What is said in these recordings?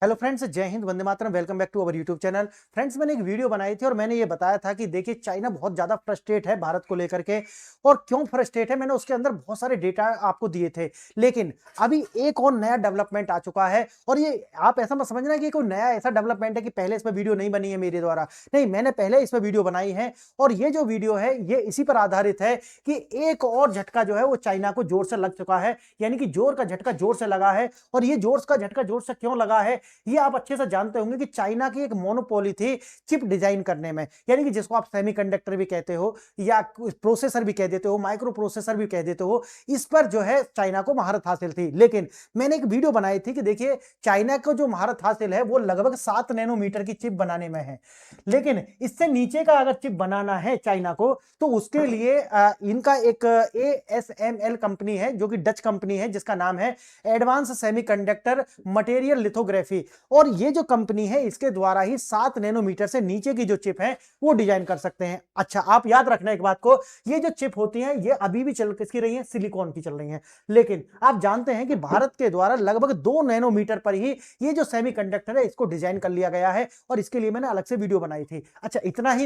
Hello friends, जय हिंद, वंदे मातरम। Welcome back to our YouTube channel. Friends, मैंने एक वीडियो बनाई थी और मैंने ये बताया था कि देखिए चाइना बहुत ज्यादा फ्रस्ट्रेट है भारत को लेकर के। और क्यों फ्रस्ट्रेट है, मैंने उसके अंदर बहुत सारे डेटा आपको दिए थे। लेकिन अभी एक और नया डेवलपमेंट आ चुका है और ये आप ऐसा मत समझना कि कोई नया ऐसा डेवलपमेंट है कि पहले इसमें वीडियो नहीं बनी है मेरे द्वारा। नहीं, मैंने पहले इसमें वीडियो बनाई है और ये जो वीडियो है ये इसी पर आधारित है कि एक और झटका जो है वो चाइना को जोर से लग चुका है, यानी कि जोर का झटका जोर से लगा है। और ये जोर का झटका जोर से क्यों लगा है, ये आप अच्छे से जानते होंगे कि चाइना की एक मोनोपोली थी चिप डिजाइन करने में, यानी कि जिसको आप सेमीकंडक्टर भी कहते हो या प्रोसेसर भी कह देते हो, माइक्रो प्रोसेसर भी कह देते हो। इस पर जो है चाइना को महारत हासिल थी। लेकिन मैंने एक वीडियो बनाई थी कि देखिए चाइना को जो महारत हासिल है वो लगभग 7 नैनोमीटर की चिप बनाने में है। लेकिन इससे नीचे का अगर चिप बनाना है चाइना को तो उसके लिए इनका एक ASML कंपनी है जो कि डच कंपनी है, जिसका नाम है एडवांस सेमीकंडक्टर मटेरियल लिथोग्राफी। और ये जो कंपनी है इसके द्वारा ही 7 नैनोमीटर से नीचे की जो चिप है वो डिजाइन कर सकते हैं। अच्छा, आप याद रखना एक बात को, ये जो चिप होती हैं ये अभी भी चल किसकी रही है, सिलिकॉन की चल रही हैं। लेकिन आप जानते हैं कि भारत के द्वारा लगभग 2 नैनोमीटर पर ही ये जो सेमीकंडक्टर है इसको डिजाइन कर लिया गया है और इसके लिए मैंने अलग से वीडियो बनाई थी। अच्छा, इतना ही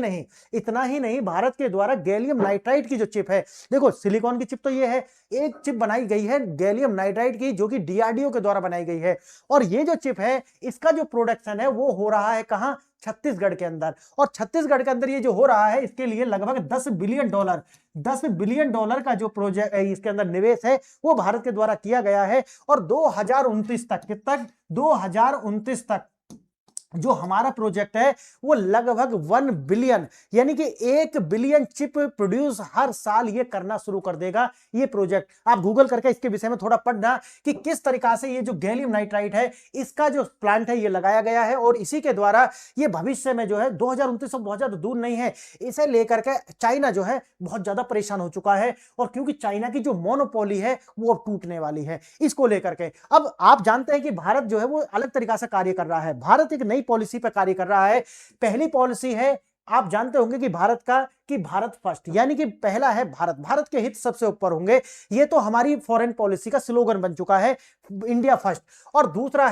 नहीं, भारत के द्वारा गैलियम नाइट्राइड की जो चिप है, देखो सिलिकॉन की चिप तो ये है, एक चिप बनाई गई है गैलियम नाइट्राइड की जो कि DRDO के द्वारा बनाई गई है। और ये जो चिप है इसका जो प्रोडक्शन है वो हो रहा है कहां, छत्तीसगढ़ के अंदर। और छत्तीसगढ़ के अंदर ये जो हो रहा है इसके लिए लगभग 10 बिलियन डॉलर का जो प्रोजेक्ट इसके अंदर निवेश है वो भारत के द्वारा किया गया है। और 2029 तक, कित तक, 2029 तक जो हमारा प्रोजेक्ट है वो लगभग 1 बिलियन, यानी कि 1 बिलियन चिप प्रोड्यूस हर साल ये करना शुरू कर देगा ये प्रोजेक्ट। आप गूगल करके इसके विषय में थोड़ा पढ़ना कि किस तरीका से ये जो गैलियम नाइट्राइड है इसका जो प्लांट है ये लगाया गया है और इसी के द्वारा ये भविष्य में जो है 2029 बहुत ज्यादा दूर नहीं है, इसे लेकर के चाइना जो है बहुत ज्यादा परेशान हो चुका है। और क्योंकि चाइना की जो मोनोपोली है वो अब टूटने वाली है इसको लेकर के। अब आप जानते हैं कि भारत जो है वो अलग तरीका से कार्य कर रहा है। भारत एक नई पॉलिसी पर कार्य कर रहा है। पहली पॉलिसी है, आप जानते होंगे कि भारत का, कि भारत फर्स्ट, यानी कि पहला है भारत, भारत के हित सबसे ऊपर होंगे। ये तो हमारी फॉरेन पॉलिसी का स्लोगन बन चुका है, इंडिया फर्स्ट। और दूसरा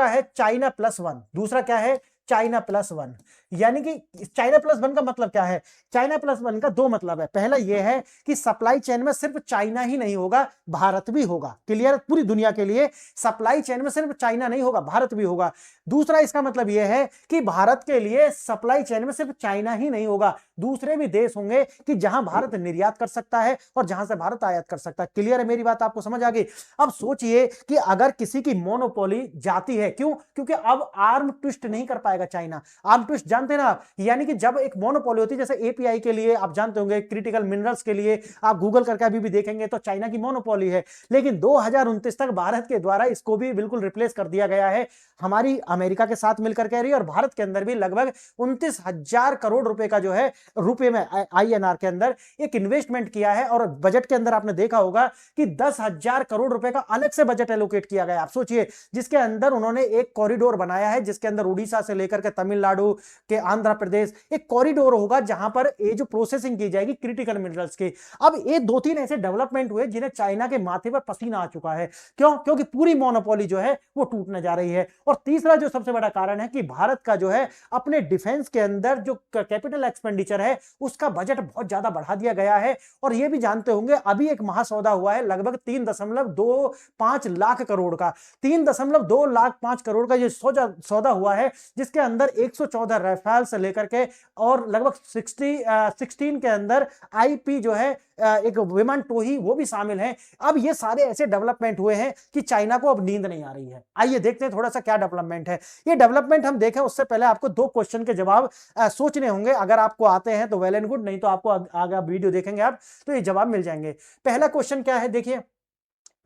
है चाइना प्लस वन। दूसरा क्या है, चाइना प्लस वन। यानी कि चाइना प्लस वन का मतलब क्या है, चाइना प्लस वन का दो मतलब है। पहला यह है कि सप्लाई चेन में सिर्फ चाइना ही नहीं होगा, भारत भी होगा। क्लियर, पूरी दुनिया के लिए सप्लाई चेन में सिर्फ चाइना नहीं होगा, भारत भी होगा। दूसरा इसका मतलब यह है कि भारत के लिए सप्लाई चेन में सिर्फ चाइना ही नहीं होगा, दूसरे भी देश होंगे कि जहां भारत निर्यात कर सकता है और जहां से भारत आयात कर सकता है। क्लियर है, मेरी बात आपको समझ आ गई। अब सोचिए कि अगर किसी की मोनोपोली जाती है, क्यों, क्योंकि अब आर्म ट्विस्ट नहीं कर पाएगा चाइना। आर्म ट्विस्ट जानते ना, यानी कि जब एक मोनोपोली होती है, जैसे API के लिए आप जानते होंगे, क्रिटिकल मिनरल्स के लिए आप गूगल करके अभी भी देखेंगे तो चाइना की मोनोपोली है। लेकिन 2029 तक भारत के द्वारा इसको भी बिल्कुल रिप्लेस कर दिया गया है, हमारी अमेरिका के साथ मिलकर कह रही है। और भारत के अंदर भी लगभग 29,000 करोड़ रुपए का जो है, रुपए में INR के अंदर एक इन्वेस्टमेंट किया है। और बजट के अंदर आपने देखा होगा कि 10,000 करोड़ रुपए का अलग से बजट एलोकेट किया गया। आप सोचिए, जिसके अंदर उन्होंने एक कॉरिडोर बनाया है, जिसके अंदर उड़ीसा से लेकर के तमिलनाडु के आंध्र प्रदेश एक कॉरिडोर होगा जहां पर ये जो प्रोसेसिंग की जाएगी क्रिटिकल मिनरल्स की। अब ये 2-3 ऐसे डेवलपमेंट हुए जिन्हें चाइना के माथे पर पसीना आ चुका है। क्यों, क्योंकि पूरी मोनोपोली जो है वो टूटने जा रही है। और तीसरा जो सबसे बड़ा कारण है कि भारत का जो है अपने डिफेंस के अंदर जो कैपिटल एक्सपेंडिचर है उसका बजट बहुत ज्यादा बढ़ा दिया गया है। और ये भी जानते होंगे अभी एक महासौदा हुआ है लगभग 3.25 लाख करोड़ का, 3.2 लाख 5 करोड़ का ये सौदा हुआ है, जिसके अंदर 114 राफेल से लेकर के और लगभग 16 के अंदर IP जो है एक विमान टोही वो भी शामिल है। अब ये सारे ऐसे डेवलपमेंट हुए हैं कि चाइना को अब नींद नहीं आ रही है। आइए देखते हैं थोड़ा सा क्या डेवलपमेंट है। ये डेवलपमेंट हम देखें उससे पहले आपको 2 क्वेश्चन के जवाब सोचने होंगे। अगर आपको आते हैं तो वेल एंड गुड, नहीं तो आपको आगे वीडियो देखेंगे आप तो ये जवाब मिल जाएंगे। पहला क्वेश्चन क्या है, देखिए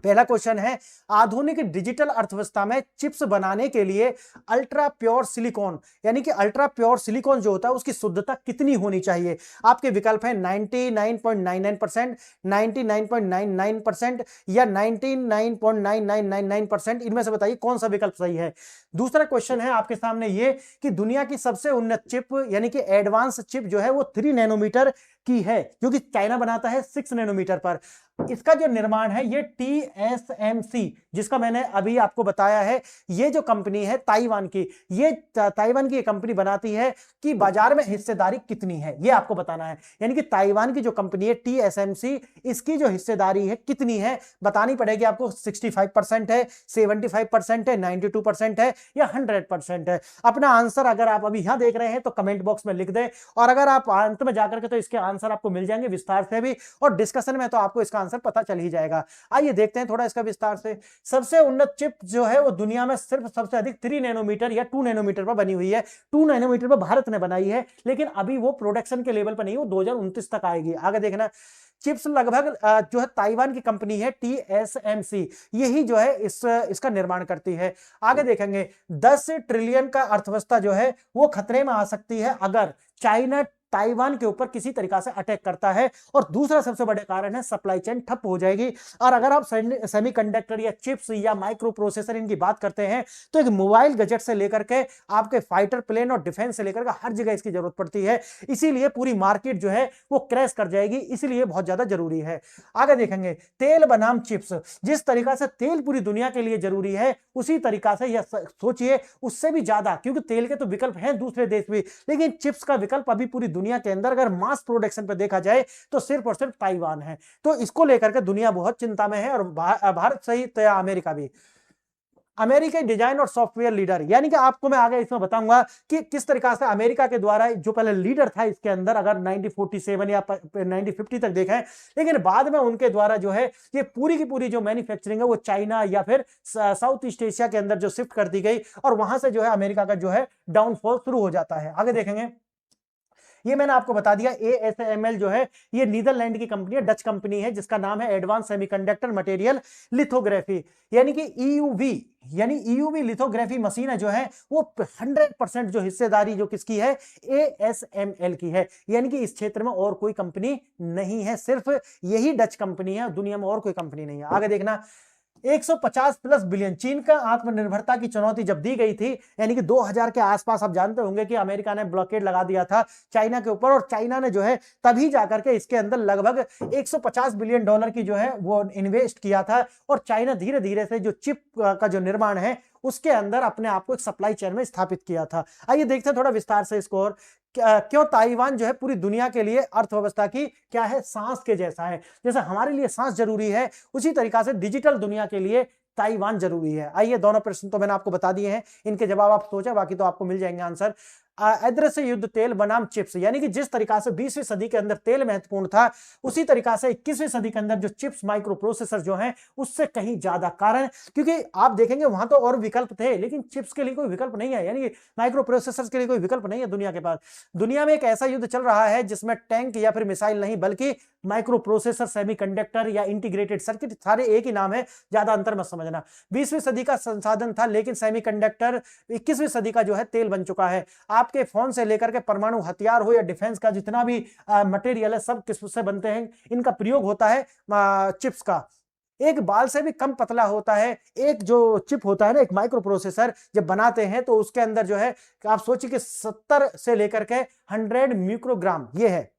पहला क्वेश्चन है, आधुनिक डिजिटल अर्थव्यवस्था में चिप्स बनाने के लिए अल्ट्रा प्योर सिलिकॉन, यानी कि अल्ट्रा प्योर सिलिकॉन जो होता है उसकी शुद्धता कितनी होनी चाहिए। आपके विकल्प हैं 99.99%, 99.99% या 99.9999%। इनमें से बताइए कौन सा विकल्प सही है। दूसरा क्वेश्चन है आपके सामने ये कि दुनिया की सबसे उन्नत चिप यानी कि एडवांस चिप जो है वो 3 नैनोमीटर की है, जो कि चाइना बनाता है 6 नैनोमीटर पर। इसका जो निर्माण है ये TSMC, जिसका मैंने अभी आपको बताया है, ये जो कंपनी है ताइवान की, ये ताइवान की कंपनी बनाती है कि बाजार में हिस्सेदारी कितनी है ये आपको बताना है। यानी कि ताइवान की जो कंपनी है TSMC, इसकी जो हिस्सेदारी है कितनी है बतानी पड़ेगी आपको। 65% है, 75% है, 92% है या 100% है। अपना आंसर अगर आप अभी यहां देख रहे हैं तो कमेंट बॉक्स में लिख दें, और अगर आप अंत में जाकर के तो इसके आंसर आपको मिल जाएंगे विस्तार से भी, और डिस्कशन में तो आपको इसका आंसर पता चल ही जाएगा। आइए देखते हैं थोड़ा इसका विस्तार से। सबसे उन्नत चिप जो है वो दुनिया में सिर्फ सबसे अधिक 3 नैनोमीटर या 2 नैनोमीटर पर बनी हुई है। 2 नैनोमीटर पर भारत ने बनाई है, लेकिन अभी वो प्रोडक्शन के लेवल पर नहीं, वो 2029 तक आएगी। आगे देखना, चिप्स लगभग जो है ताइवान की कंपनी है TSMC, यही जो है इसका निर्माण करती है। आगे देखेंगे, 10 ट्रिलियन का अर्थव्यवस्था जो है वो खतरे में आ सकती है अगर चाइना ताइवान के ऊपर किसी तरीका से अटैक करता है। और दूसरा सबसे बड़ा कारण है सप्लाई चेन ठप हो जाएगी। और अगर आप सेमीकंडक्टर या चिप्स या माइक्रो प्रोसेसर इनकी बात करते हैं तो एक मोबाइल गैजेट से लेकर के आपके फाइटर प्लेन और डिफेंस से लेकर के हर जगह इसकी जरूरत पड़ती है। इसीलिए पूरी मार्केट जो है वो क्रैश कर जाएगी, इसीलिए बहुत ज्यादा जरूरी है। आगे देखेंगे, तेल बनाम चिप्स, जिस तरीका से तेल पूरी दुनिया के लिए जरूरी है उसी तरीका से या सोचिए उससे भी ज्यादा, क्योंकि तेल के तो विकल्प हैं दूसरे देश भी, लेकिन चिप्स का विकल्प अभी पूरी दुनिया के अंदर अगर मास प्रोडक्शन पे देखा जाए तो सिर्फ और सिर्फ ताइवान है। तो इसको लेकर के दुनिया बहुत चिंता में है, और भारत सहित अमेरिका भी। अमेरिकी डिजाइन और सॉफ्टवेयर लीडर, यानी कि आपको मैं आगे इसमें बताऊंगा कि किस तरीका से अमेरिका के द्वारा जो पहले लीडर था इसके अंदर, अगर 1947 या 1950 तक देखें, लेकिन बाद में उनके द्वारा जो है ये पूरी की पूरी जो मैन्युफैक्चरिंग है वो चाइना या फिर साउथ ईस्ट एशिया के अंदर जो शिफ्ट कर दी गई, और वहां से जो है अमेरिका का जो है डाउनफॉल शुरू हो जाता है। आगे देखेंगे, ये मैंने आपको बता दिया, ASML जो है ये नीदरलैंड की कंपनी है, डच कंपनी है, जिसका नाम है एडवांस सेमीकंडक्टर मटेरियल लिथोग्राफी, यानी कि EUV, यानी EUV लिथोग्राफी मशीन जो है वो 100% जो हिस्सेदारी जो किसकी है, ASML की है। यानी कि इस क्षेत्र में और कोई कंपनी नहीं है, सिर्फ यही डच कंपनी है, दुनिया में और कोई कंपनी नहीं है। आगे देखना, 150+ बिलियन, चीन का आत्मनिर्भरता की चुनौती जब दी गई थी, यानी कि 2000 के आसपास, आप जानते होंगे कि अमेरिका ने ब्लॉकेड लगा दिया था चाइना के ऊपर, और चाइना ने जो है तभी जाकर के इसके अंदर लगभग 150 बिलियन डॉलर की जो है वो इन्वेस्ट किया था, और चाइना धीरे धीरे से जो चिप का जो निर्माण है उसके अंदर अपने आप को एक सप्लाई चेन में स्थापित किया था। आइए देखते हैं थोड़ा विस्तार से इसको, और क्यों ताइवान जो है पूरी दुनिया के लिए अर्थव्यवस्था की क्या है, सांस के जैसा है। जैसे हमारे लिए सांस जरूरी है, उसी तरीका से डिजिटल दुनिया के लिए ताइवान जरूरी है। आइए, दोनों प्रश्न तो मैंने आपको बता दिए हैं, इनके जवाब आप सोचा, बाकी तो आपको मिल जाएंगे आंसर। अदृश्य युद्ध, तेल बनाम चिप्स, यानी कि जिस तरीका से 20वीं सदी के अंदर तेल महत्वपूर्ण था, उसी तरीका से 21वीं सदी के अंदर जो चिप्स माइक्रो प्रोसेसर जो हैं उससे कहीं ज्यादा, कारण क्योंकि आप देखेंगे वहां तो और विकल्प थे, लेकिन चिप्स के लिए कोई विकल्प नहीं है, यानी कि माइक्रो प्रोसेसर के लिए कोई विकल्प नहीं है दुनिया के पास। दुनिया में एक ऐसा युद्ध चल रहा है जिसमें टैंक या फिर मिसाइल नहीं, बल्कि माइक्रो प्रोसेसर, सेमीकंडक्टर या इंटीग्रेटेड सर्किट, सारे एक ही नाम है, ज्यादा अंतर मत समझना। 20वीं सदी का संसाधन था, लेकिन सेमीकंडक्टर 21वीं सदी का जो है तेल बन चुका है। आपके फोन से लेकर के परमाणु हथियार हो या डिफेंस का जितना भी मटेरियल है, सब किससे बनते हैं, इनका प्रयोग होता है चिप्स का। एक बाल से भी कम पतला होता है एक जो चिप होता है ना, एक माइक्रो प्रोसेसर जब बनाते हैं तो उसके अंदर जो है आप सोचिए कि 70 से लेकर के 100 माइक्रोग्राम ये है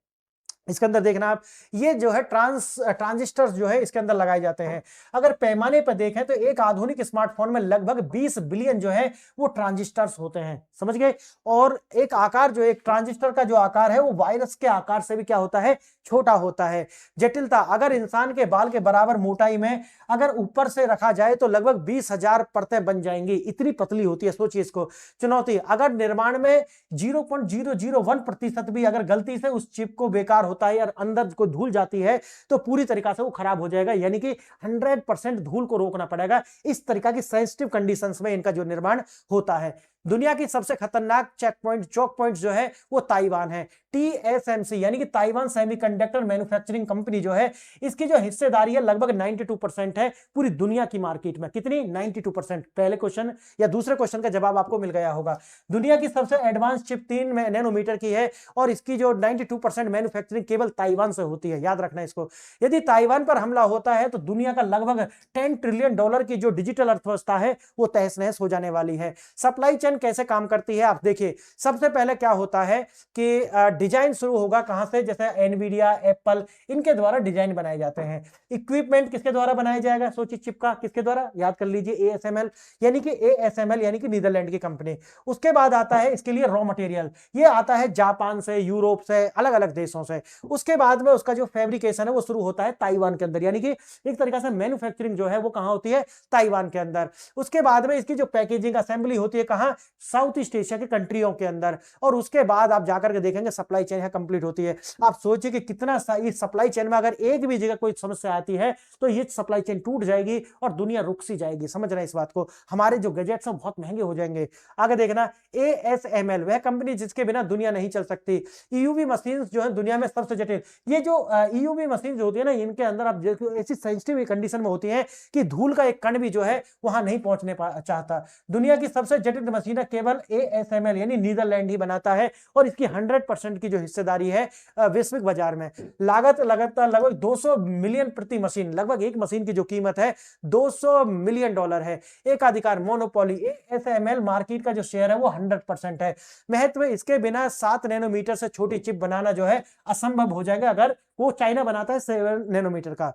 इसके अंदर। देखना आप, ये जो है ट्रांजिस्टर्स जो है इसके अंदर लगाए जाते हैं। अगर पैमाने पर देखें तो एक आधुनिक स्मार्टफोन में लगभग 20 बिलियन जो है वो ट्रांजिस्टर्स होते हैं, समझ गए। और एक आकार जो एक ट्रांजिस्टर का जो आकार है वो वायरस के आकार से भी क्या होता है, छोटा होता है। जटिलता, अगर इंसान के बाल के बराबर मोटाई में अगर ऊपर से रखा जाए तो लगभग 20,000 परतें बन जाएंगी, इतनी पतली होती है, सोचिए इसको। चुनौती, अगर निर्माण में 0.001% भी अगर गलती से उस चिप को बेकार होता है और अंदर को धूल जाती है तो पूरी तरीका से वो खराब हो जाएगा, यानी कि 100% धूल को रोकना पड़ेगा। इस तरीका की सेंसिटिव कंडीशंस में इनका जो निर्माण होता है। दुनिया की सबसे खतरनाक चौक पॉइंट जो है वो ताइवान है। TSMC यानी कि ताइवान सेमीकंडक्टर मैन्युफैक्चरिंग कंपनी जो है, इसकी जो हिस्सेदारी है लगभग 92% है पूरी दुनिया की मार्केट में। कितनी? 92%। पहले क्वेश्चन या दूसरे क्वेश्चन का जवाब आपको मिल गया होगा। दुनिया की सबसे एडवांस चिप 3 नैनोमीटर की है और इसकी जो 92% मैन्युफैक्चरिंग केवल ताइवान से होती है, याद रखना इसको। यदि ताइवान पर हमला होता है तो दुनिया का लगभग $10 ट्रिलियन की जो डिजिटल अर्थव्यवस्था है वो तहस नहस हो जाने वाली है। सप्लाई चेन कैसे काम करती है आप देखिए। सबसे पहले क्या होता है कि डिजाइन शुरू होगा कहां से, जैसे एनवीडिया, एप्पल, इनके द्वारा डिजाइन बनाए जाते हैं। इक्विपमेंट किसके द्वारा बनाया जाएगा, सोचिए चिप का किसके द्वारा, याद कर लीजिए एएसएमएल, यानी कि नीदरलैंड की कंपनी। उसके बाद आता है इसके लिए रॉ मटेरियल, ये आता है जापान से, यूरोप से, अलग अलग देशों से। उसके बाद में उसका जो फैब्रिकेशन है वो शुरू होता है ताइवान के अंदर, यानी कि एक तरीका से मैन्युफैक्चरिंग जो है वो कहां होती है, ताइवान के अंदर। उसके बाद में इसकी जो पैकेजिंग असेंबली होती है कहां, साउथ ईस्ट एशिया के कंट्रियों के अंदर। और उसके बाद आप जाकर के देखेंगे सप्लाई चेन है कंप्लीट होती है। आप सोचिए कि कितना इस सप्लाई चेन में अगर एक भी जगह कोई समस्या आती है तो ये सप्लाई चेन टूट जाएगी और दुनिया रुक सी जाएगी। समझ रहे हैं इस बात को, हमारे जो गैजेट्स हैं बहुत महंगे हो जाएंगे। आगे देखना, एएसएमएल वह कंपनी जिसके बिना दुनिया नहीं चल सकती। ईयूवी मशीन जो है दुनिया में सबसे जटिल, ये जो ईयूवी मशीन जो होती है ना, इनके अंदर आप ऐसी सेंसिटिव कंडीशन में होती है कि धूल का एक कण भी जो है वहां नहीं पहुंचने चाहता। दुनिया की सबसे जटिल मशीन केवल एएसएमएल यानी नीदरलैंड ही बनाता है और इसकी 100% की जो हिस्सेदारी है वैश्विक बाजार में। लागत लगातार लगभग 200 मिलियन प्रति मशीन, लगभग एक मशीन की जो कीमत है 200 मिलियन डॉलर है। एकाधिकार मोनोपोली, एएसएमएल मार्केट का जो शेयर है वो 100% है। महत्व, इसके बिना 7 नैनोमीटर से छोटी चिप बनाना जो है असंभव हो जाएगा, अगर वो चाइना बनाता है 7 नैनोमीटर का।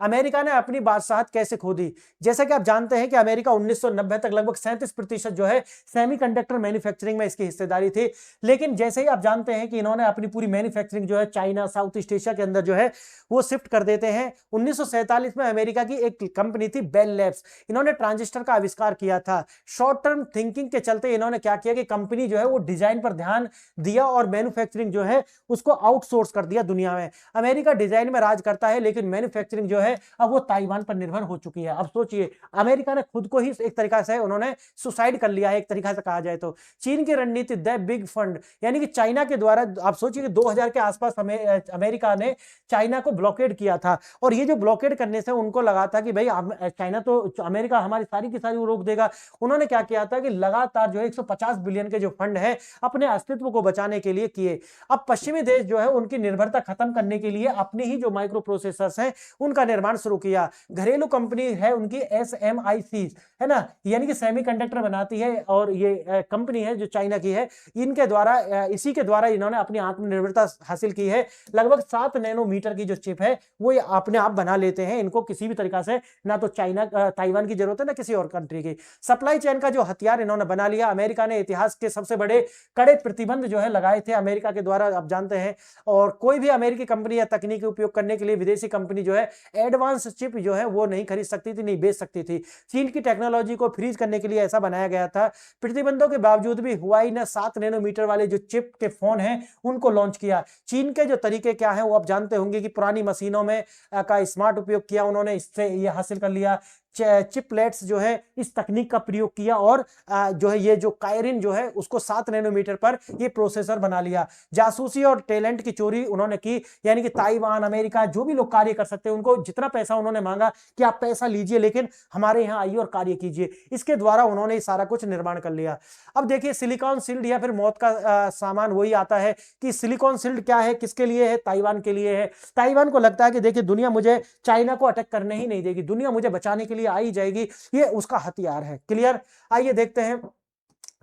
अमेरिका ने अपनी बादशाहत कैसे खो दी, जैसा कि आप जानते हैं कि अमेरिका 1990 तक लगभग 37% जो है सेमीकंडक्टर मैन्युफैक्चरिंग में इसकी हिस्सेदारी थी। लेकिन जैसे ही आप जानते हैं कि इन्होंने अपनी पूरी मैन्युफैक्चरिंग जो है चाइना, साउथ ईस्ट एशिया के अंदर जो है वो शिफ्ट कर देते हैं। 1947 में अमेरिका की एक कंपनी थी बेल लैब्स, इन्होंने ट्रांजिस्टर का आविष्कार किया था। शॉर्ट टर्म थिंकिंग के चलते इन्होंने क्या किया कि कंपनी जो है वो डिजाइन पर ध्यान दिया और मैन्युफैक्चरिंग जो है उसको आउटसोर्स कर दिया दुनिया में। अमेरिका डिजाइन में राज करता है लेकिन मैन्युफैक्चरिंग जो है अब वो ताइवान पर निर्भर हो चुकी है। अब सोचिए, अमेरिका ने खुद को ही एक तरीका से उन्होंने सुसाइड कर लिया है, एक तरीका से कहा जाए तो। चीन की रणनीति द बिग फंड, यानी कि चाइना के द्वारा, आप सोचिए कि 2000 के आसपास अमेरिका ने चाइना को ब्लॉकेड किया था। और ये जो ब्लॉकेड करने से उनको लगा था कि भाई चाइना तो, अमेरिका हमारी सारी की सारी रोक देगा। उन्होंने क्या किया था कि लगातार जो है 150 बिलियन के जो फंड है अपने अस्तित्व को बचाने के लिए किए। अब पश्चिमी देश जो है उनकी निर्भरता खत्म करने के लिए अपने ही जो माइक्रो प्रोसेसर्स हैं उनका निर्माण शुरू किया। घरेलू कंपनी है उनकी SMIC, है ना, यानी कि सेमीकंडक्टर बनाती है और ये कंपनी है जो चाइना की है। इनके द्वारा, इसी के द्वारा इन्होंने अपनी आत्मनिर्भरता हासिल की है। लगभग 7 नैनोमीटर की जो चिप है वो ये अपने आप बना लेते हैं। इनको किसी भी तरीका से ना तो चाइना, ताइवान की जरूरत है ना किसी और कंट्री की। सप्लाई चेन का जो हथियार इन्होंने बना लिया। अमेरिका ने इतिहास के सबसे बड़े कड़े प्रतिबंध जो है लगाए थे अमेरिका के द्वारा, आप जानते हैं। और कोई भी अमेरिकी कंपनी या तकनीकी उपयोग करने के लिए विदेशी कंपनी जो है एडवांस चिप जो है वो नहीं खरीद सकती थी, नहीं बेच सकती थी। चीन की टेक्नोलॉजी को फ्रीज करने के लिए ऐसा बनाया गया था। प्रतिबंधों के बावजूद भी हुआई ने 7 नैनोमीटर वाले जो चिप के फोन हैं उनको लॉन्च किया। चीन के जो तरीके क्या है वो आप जानते होंगे कि पुरानी मशीनों में का स्मार्ट उपयोग किया उन्होंने, इससे ये हासिल कर लिया। चिपलेट्स जो है इस तकनीक का प्रयोग किया और जो है ये जो कायरिन जो है उसको 7 नैनोमीटर पर ये प्रोसेसर बना लिया। जासूसी और टैलेंट की चोरी उन्होंने की, यानी कि ताइवान, अमेरिका जो भी लोग कार्य कर सकते हैं उनको जितना पैसा उन्होंने मांगा कि आप पैसा लीजिए लेकिन हमारे यहाँ आइए और कार्य कीजिए। इसके द्वारा उन्होंने सारा कुछ निर्माण कर लिया। अब देखिए, सिलिकॉन शील्ड या फिर मौत का सामान वही आता है कि सिलिकॉन शील्ड क्या है, किसके लिए है, ताइवान के लिए है। ताइवान को लगता है कि देखिए दुनिया मुझे चाइना को अटैक करने ही नहीं देगी, दुनिया मुझे बचाने के लिए आई जाएगी, ये उसका हथियार है। क्लियर, आइए देखते हैं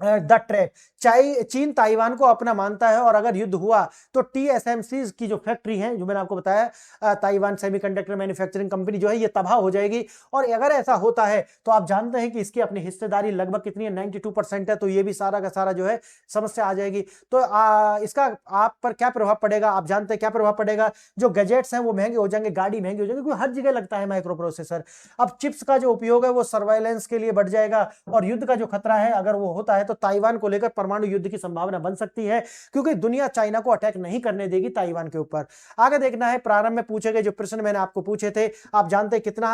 द ट्रैप। चीन ताइवान को अपना मानता है और अगर युद्ध हुआ तो TSMC की जो फैक्ट्री है, जो मैंने आपको बताया ताइवान सेमीकंडक्टर मैन्युफैक्चरिंग कंपनी जो है ये तबाह हो जाएगी। और अगर ऐसा होता है तो आप जानते हैं कि इसकी अपनी हिस्सेदारी लगभग कितनी है, 92% है। तो ये भी सारा का सारा जो है समस्या आ जाएगी। तो इसका आप पर क्या प्रभाव पड़ेगा, आप जानते हैं क्या प्रभाव पड़ेगा। जो गैजेट्स हैं वो महंगे हो जाएंगे, गाड़ी महंगी हो जाएगी, क्योंकि हर जगह लगता है माइक्रो प्रोसेसर। अब चिप्स का जो उपयोग है वो सर्वाइलेंस के लिए बढ़ जाएगा और युद्ध का जो खतरा है अगर वो होता है तो ताइवान को लेकर परमाणु युद्ध की संभावना बन सकती है, क्योंकि दुनिया चाइना को अटैक नहीं करने देगी ताइवान के ऊपर। आगे देखना है, प्रारंभ में पूछे गए जो प्रश्न मैंने आपको पूछे थे, आप जानते हैं कितना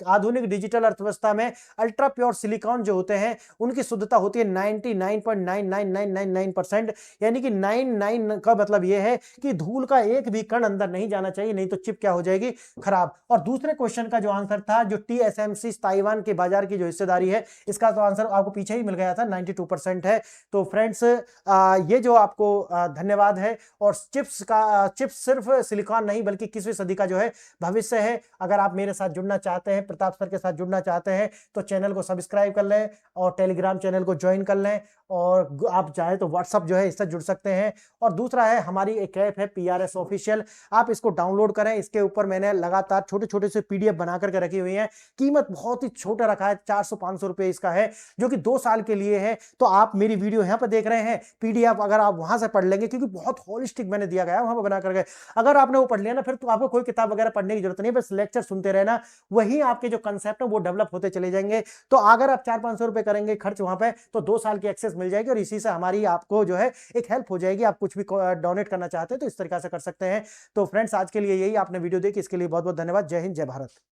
आधुनिक डिजिटल अर्थव्यवस्था में अल्ट्रा प्योर सिलिकॉन जो होते हैं उनकी शुद्धता होती है 99.99999%, यानी कि 99 का मतलब यह है कि धूल का एक भी कण अंदर नहीं जाना चाहिए, नहीं तो चिप क्या हो जाएगी, खराब। और दूसरे क्वेश्चन का जो आंसर था, जो TSMC ताइवान के बाजार की जो हिस्सेदारी है, इसका तो आंसर आपको पीछे ही मिल गया था, 92%। 2% है। तो फ्रेंड्स ये जो आपको धन्यवाद है। और चिप्स सिर्फ सिलिकॉन नहीं बल्कि 21वीं सदी का जो है भविष्य है। अगर आप मेरे साथ जुड़ना चाहते हैं, प्रताप सर के साथ जुड़ना चाहते हैं, तो चैनल को सब्सक्राइब कर लें और टेलीग्राम चैनल को ज्वाइन कर लें, और आप चाहें तो व्हाट्सअप जो है इससे जुड़ सकते हैं। और दूसरा है, हमारी एक ऐप है PRS ऑफिशियल, आप इसको डाउनलोड करें। इसके ऊपर मैंने लगातार छोटे छोटे से PDF बना करके रखी हुई है। कीमत बहुत ही छोटा रखा है, 400-500 रुपए इसका है, जो कि 2 साल के लिए है। तो आप मेरी वीडियो यहाँ पर देख रहे हैं, PDF अगर आप वहां से पढ़ लेंगे, क्योंकि बहुत होलिस्टिक मैंने दिया गया है वहां पर बना करके, अगर आपने वो पढ़ लिया ना, फिर तो आपको कोई किताब वगैरह पढ़ने की जरूरत नहीं, बस लेक्चर सुनते रहना, वही आपके जो कंसेप्ट है वो डेवलप होते चले जाएंगे। तो अगर आप 400-500 रुपए करेंगे खर्च वहां पे, तो 2 साल की एक्सेस मिल जाएगी, और इसी से हमारी आपको जो है एक हेल्प हो जाएगी। आप कुछ भी डोनेट करना चाहते हैं तो इस तरीके से कर सकते हैं। तो फ्रेंड्स, आज के लिए यही, आपने वीडियो देखी, इसके लिए बहुत बहुत धन्यवाद। जय हिंद, जय भारत।